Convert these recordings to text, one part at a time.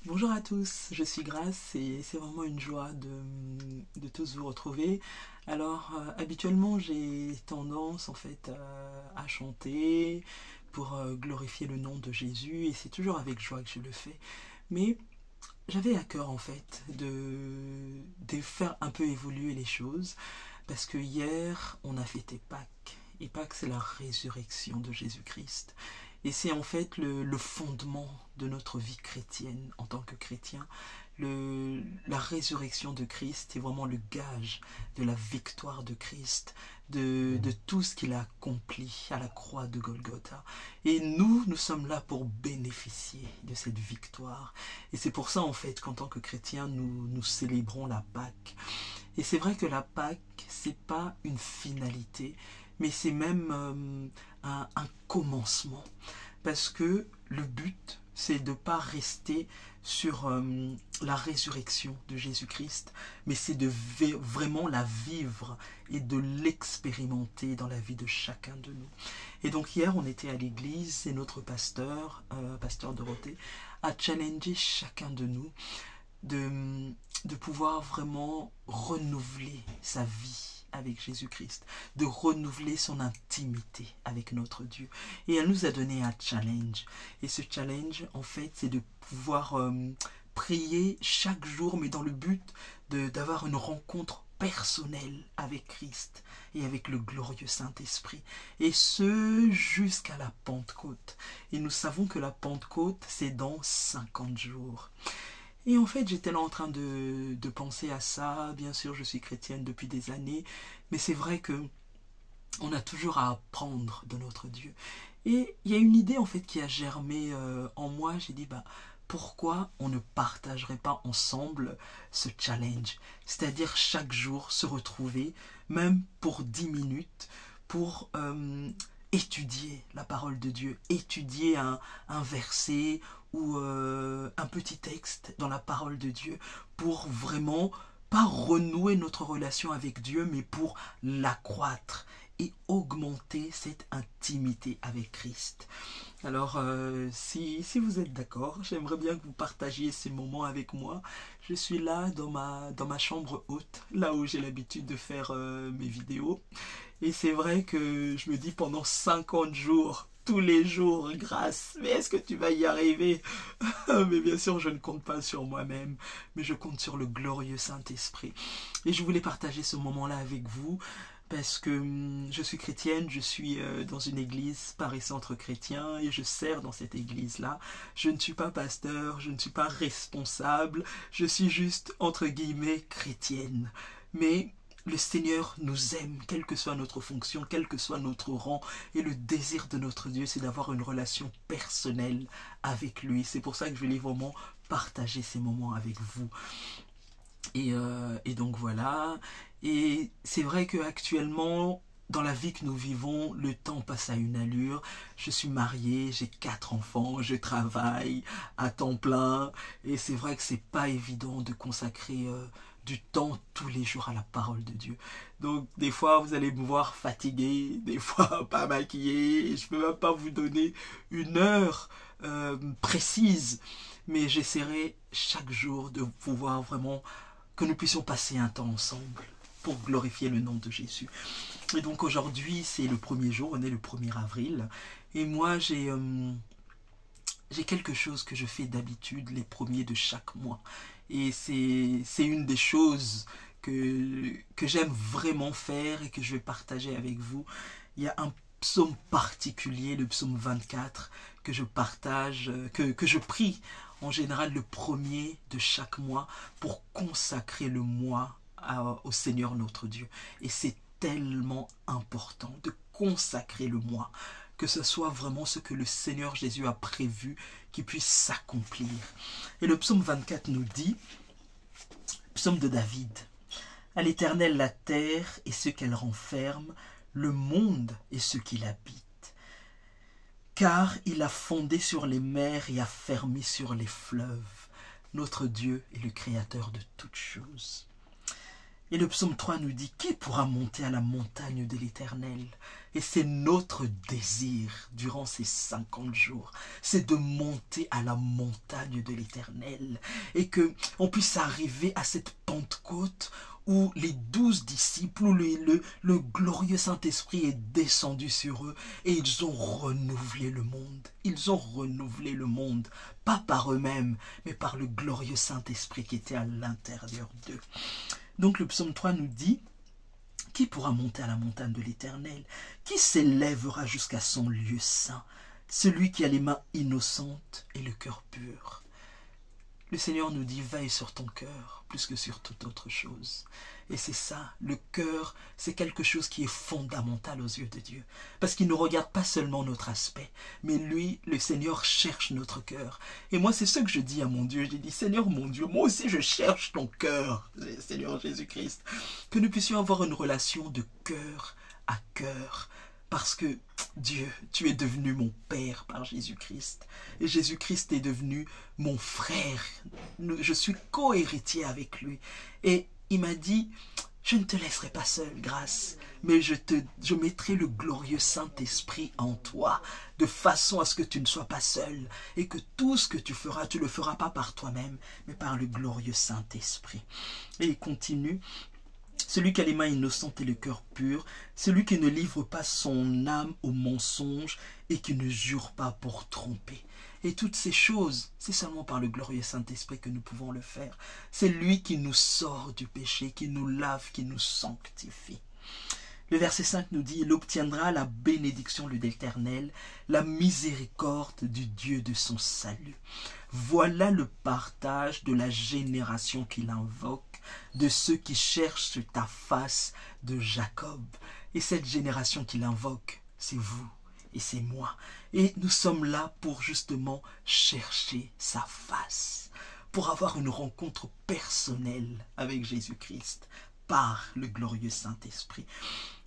Bonjour à tous, je suis Grace et c'est vraiment une joie de tous vous retrouver. Alors, habituellement, j'ai tendance en fait à chanter pour glorifier le nom de Jésus et c'est toujours avec joie que je le fais. Mais j'avais à cœur en fait de faire un peu évoluer les choses parce que hier, on a fêté Pâques et Pâques, c'est la résurrection de Jésus-Christ. Et c'est en fait le fondement de notre vie chrétienne en tant que chrétien. La résurrection de Christ est vraiment le gage de la victoire de Christ, de tout ce qu'il a accompli à la croix de Golgotha. Et nous sommes là pour bénéficier de cette victoire. Et c'est pour ça en fait qu'en tant que chrétiens, nous célébrons la Pâque. Et c'est vrai que la Pâque, c'est pas une finalité, mais c'est même un commencement. Parce que le but, c'est de ne pas rester sur la résurrection de Jésus-Christ, mais c'est de vraiment la vivre et de l'expérimenter dans la vie de chacun de nous. Et donc hier, on était à l'église et notre pasteur, pasteur Dorothée, a challengé chacun de nous de pouvoir vraiment renouveler sa vie avec Jésus-Christ, de renouveler son intimité avec notre Dieu. Et elle nous a donné un challenge. Et ce challenge, en fait, c'est de pouvoir prier chaque jour, mais dans le but d'avoir une rencontre personnelle avec Christ et avec le glorieux Saint-Esprit. Et ce, jusqu'à la Pentecôte. Et nous savons que la Pentecôte, c'est dans 50 jours. Et en fait, j'étais là en train de penser à ça. Bien sûr, je suis chrétienne depuis des années, mais c'est vrai que on a toujours à apprendre de notre Dieu. Et il y a une idée en fait qui a germé en moi. J'ai dit, pourquoi on ne partagerait pas ensemble ce challenge? C'est-à-dire chaque jour se retrouver, même pour 10 minutes, pour étudier la parole de Dieu, étudier un verset ou un petit texte dans la parole de Dieu pour vraiment pas renouer notre relation avec Dieu, mais pour l'accroître et augmenter cette intimité avec Christ. Alors, si vous êtes d'accord, j'aimerais bien que vous partagiez ces moments avec moi. Je suis là dans ma chambre haute, là où j'ai l'habitude de faire mes vidéos. Et c'est vrai que je me dis pendant 50 jours, tous les jours, Grâce, mais est-ce que tu vas y arriver? Mais bien sûr, je ne compte pas sur moi-même, mais je compte sur le glorieux Saint-Esprit. Et je voulais partager ce moment-là avec vous, parce que je suis chrétienne, je suis dans une église Paris Centre Chrétien, et je sers dans cette église-là. Je ne suis pas pasteur, je ne suis pas responsable, je suis juste, entre guillemets, chrétienne. Mais le Seigneur nous aime, quelle que soit notre fonction, quel que soit notre rang. Et le désir de notre Dieu, c'est d'avoir une relation personnelle avec lui. C'est pour ça que je voulais vraiment partager ces moments avec vous. Et donc voilà. Et c'est vrai qu'actuellement, dans la vie que nous vivons, le temps passe à une allure. Je suis mariée, j'ai 4 enfants, je travaille à temps plein. Et c'est vrai que c'est pas évident de consacrer du temps tous les jours à la parole de Dieu. Donc des fois vous allez me voir fatigué, des fois pas maquillé, je peux même pas vous donner une heure précise, mais j'essaierai chaque jour de pouvoir vraiment que nous puissions passer un temps ensemble pour glorifier le nom de Jésus. Et donc aujourd'hui c'est le premier jour, on est le 1er avril, et moi j'ai quelque chose que je fais d'habitude les premiers de chaque mois. Et c'est une des choses que j'aime vraiment faire et que je vais partager avec vous. Il y a un psaume particulier, le psaume 24, que je partage, que je prie en général le premier de chaque mois pour consacrer le mois au Seigneur notre Dieu. Et c'est tellement important de consacrer le mois, que ce soit vraiment ce que le Seigneur Jésus a prévu qui puisse s'accomplir. Et le psaume 24 nous dit, psaume de David, « À l'Éternel la terre et ce qu'elle renferme, le monde et ce qu'il habite. Car il a fondé sur les mers et a fermé sur les fleuves. Notre Dieu est le Créateur de toutes choses. » Et le psaume 3 nous dit, « Qui pourra monter à la montagne de l'Éternel? Et c'est notre désir durant ces 50 jours, c'est de monter à la montagne de l'Éternel et que on puisse arriver à cette Pentecôte où les 12 disciples, où le glorieux Saint-Esprit est descendu sur eux et ils ont renouvelé le monde. Ils ont renouvelé le monde, pas par eux-mêmes, mais par le glorieux Saint-Esprit qui était à l'intérieur d'eux. Donc le psaume 3 nous dit: qui pourra monter à la montagne de l'Éternel? Qui s'élèvera jusqu'à son lieu saint? Celui qui a les mains innocentes et le cœur pur. Le Seigneur nous dit: veille sur ton cœur plus que sur toute autre chose. Et c'est ça, le cœur, c'est quelque chose qui est fondamental aux yeux de Dieu. Parce qu'il ne regarde pas seulement notre aspect, mais lui, le Seigneur, cherche notre cœur. Et moi, c'est ce que je dis à mon Dieu. Je dis: Seigneur, mon Dieu, moi aussi je cherche ton cœur, Seigneur Jésus-Christ. Que nous puissions avoir une relation de cœur à cœur. Parce que Dieu, tu es devenu mon Père par Jésus-Christ. Et Jésus-Christ est devenu mon frère. Je suis co-héritier avec lui. Et il m'a dit: je ne te laisserai pas seul, grâce, mais je mettrai le glorieux Saint-Esprit en toi, de façon à ce que tu ne sois pas seul. Et que tout ce que tu feras, tu ne le feras pas par toi-même, mais par le glorieux Saint-Esprit. Et il continue: celui qui a les mains innocentes et le cœur pur, celui qui ne livre pas son âme au mensonge et qui ne jure pas pour tromper. Et toutes ces choses, c'est seulement par le glorieux Saint-Esprit que nous pouvons le faire. C'est lui qui nous sort du péché, qui nous lave, qui nous sanctifie. Le verset 5 nous dit: il obtiendra la bénédiction de l'Éternel, la miséricorde du Dieu de son salut. Voilà le partage de la génération qu'il invoque, de ceux qui cherchent ta face de Jacob. Et cette génération qu'il invoque, c'est vous et c'est moi. Et nous sommes là pour justement chercher sa face, pour avoir une rencontre personnelle avec Jésus-Christ par le glorieux Saint-Esprit.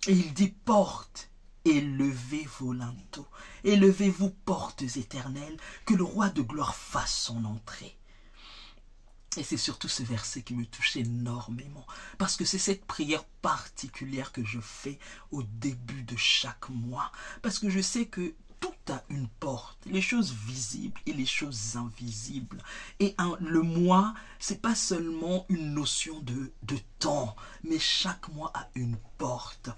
Et il dit: porte, élevez vos linteaux, élevez-vous portes éternelles, que le roi de gloire fasse son entrée. Et c'est surtout ce verset qui me touche énormément, parce que c'est cette prière particulière que je fais au début de chaque mois, parce que je sais que tout a une porte, les choses visibles et les choses invisibles. Et le mois, c'est pas seulement une notion de temps, mais chaque mois a une porte.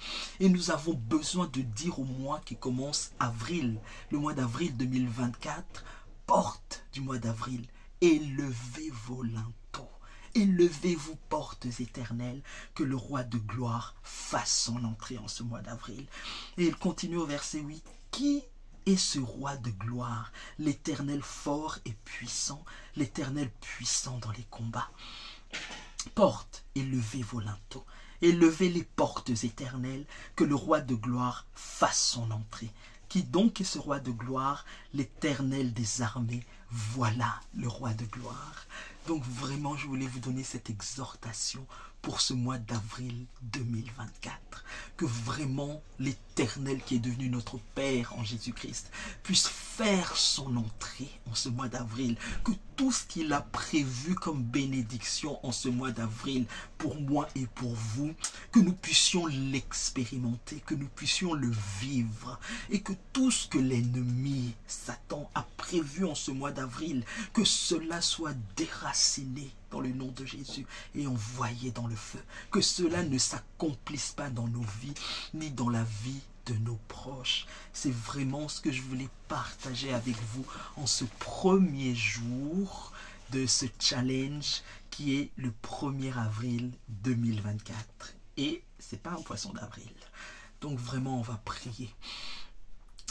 Et nous avons besoin de dire au mois qui commence avril, le mois d'avril 2024, porte du mois d'avril, élevez vos linteaux, élevez-vous portes éternelles, que le roi de gloire fasse son entrée en ce mois d'avril. Et il continue au verset 8, qui est ce roi de gloire, l'Éternel fort et puissant, l'Éternel puissant dans les combats. Porte, élevez vos linteaux, élevez les portes éternelles, que le roi de gloire fasse son entrée. Qui donc est ce roi de gloire? L'Éternel des armées, voilà le roi de gloire. Donc vraiment, je voulais vous donner cette exhortation pour ce mois d'avril 2024. Que vraiment l'Éternel qui est devenu notre Père en Jésus-Christ puisse faire son entrée en ce mois d'avril. Que tout ce qu'il a prévu comme bénédiction en ce mois d'avril, pour moi et pour vous, que nous puissions l'expérimenter, que nous puissions le vivre. Et que tout ce que l'ennemi, Satan, a prévu en ce mois d'avril, que cela soit déraciné dans le nom de Jésus et envoyé dans le feu. Que cela ne s'accomplisse pas dans nos vies, ni dans la vie de nos proches. C'est vraiment ce que je voulais partager avec vous en ce premier jour de ce challenge qui est le 1er avril 2024. Et c'est pas un poisson d'avril. Donc vraiment, on va prier.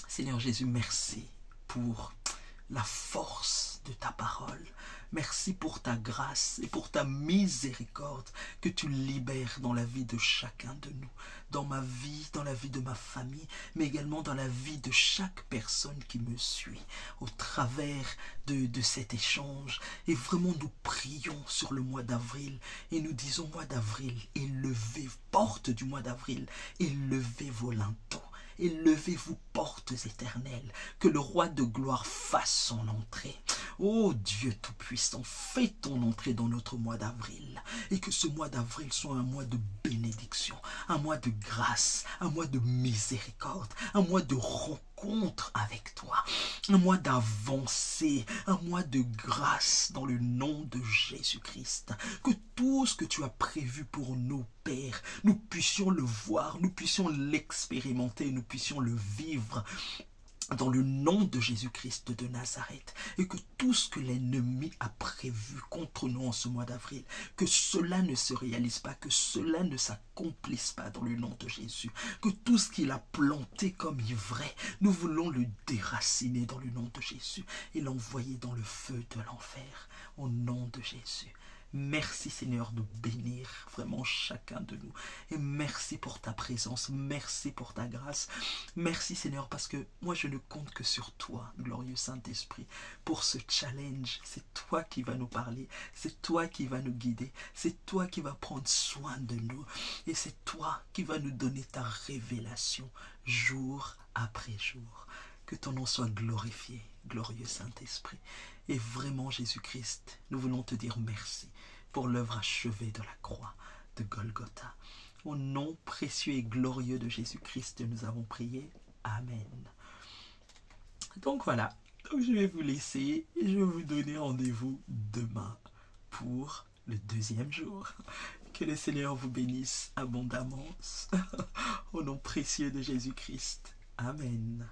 Seigneur Jésus, merci pour la force de ta parole. Merci pour ta grâce et pour ta miséricorde que tu libères dans la vie de chacun de nous, dans ma vie, dans la vie de ma famille, mais également dans la vie de chaque personne qui me suit au travers de cet échange. Et vraiment, nous prions sur le mois d'avril et nous disons: mois d'avril, élevez, porte du mois d'avril, élevez vos linteaux. Élevez-vous, portes éternelles, que le roi de gloire fasse son entrée. Ô Dieu Tout-Puissant, fais ton entrée dans notre mois d'avril. Et que ce mois d'avril soit un mois de bénédiction, un mois de grâce, un mois de miséricorde, un mois de rencontre avec toi, un mois d'avancée, un mois de grâce dans le nom de Jésus-Christ. Que tout ce que tu as prévu pour nous, Père, nous puissions le voir, nous puissions l'expérimenter, nous puissions le vivre dans le nom de Jésus-Christ de Nazareth, et que tout ce que l'ennemi a prévu contre nous en ce mois d'avril, que cela ne se réalise pas, que cela ne s'accomplisse pas dans le nom de Jésus, que tout ce qu'il a planté comme ivraie, nous voulons le déraciner dans le nom de Jésus et l'envoyer dans le feu de l'enfer au nom de Jésus. Merci Seigneur de bénir vraiment chacun de nous. Et merci pour ta présence, merci pour ta grâce. Merci Seigneur parce que moi je ne compte que sur toi, glorieux Saint-Esprit, pour ce challenge. C'est toi qui vas nous parler, c'est toi qui vas nous guider, c'est toi qui vas prendre soin de nous. Et c'est toi qui vas nous donner ta révélation jour après jour. Que ton nom soit glorifié, glorieux Saint-Esprit. Et vraiment, Jésus-Christ, nous voulons te dire merci pour l'œuvre achevée de la croix de Golgotha. Au nom précieux et glorieux de Jésus-Christ, nous avons prié. Amen. Donc voilà, je vais vous laisser et je vais vous donner rendez-vous demain pour le deuxième jour. Que le Seigneur vous bénisse abondamment. Au nom précieux de Jésus-Christ. Amen.